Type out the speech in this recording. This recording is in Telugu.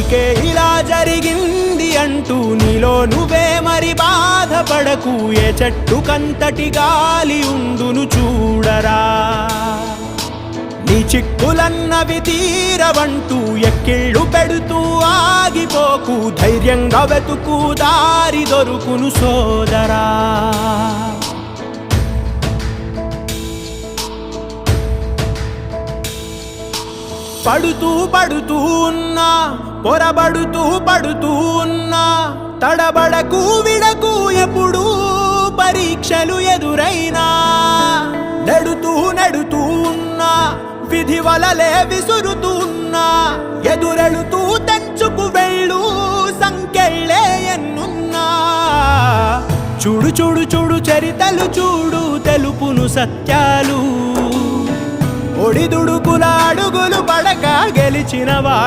అందుకే ఇలా జరిగింది అంటూ నీలో నువ్వే మరి బాధపడకు. ఏ చెట్టు కంతటి గాలి ఉండును చూడరా. నీ చిక్కులన్నవి తీరవంటూ ఎక్కిళ్ళు పెడుతూ ఆగిపోకు. ధైర్యంగా వెతుకు దారి దొరుకును సోదరా. పడుతూ పడుతూ ఉన్నా, పొరబడుతూ పడుతూ ఉన్నా, తడబడకు విడకు ఎప్పుడు పరీక్షలు ఎదురైనా. నెడుతూ నెడుతూ ఉన్నా, విధి వలలే విసురుతూ ఉన్నా, ఎదురెళుతూ తెంచుకు వెళ్ళు సంకెళ్ళే ఎన్నున్నా. చూడు చూడు చూడు చరితలు చూడు, తెలుపును సత్యాలు. ఒడిదుడుకుల అడుగులు పడక గెలిచిన వాడు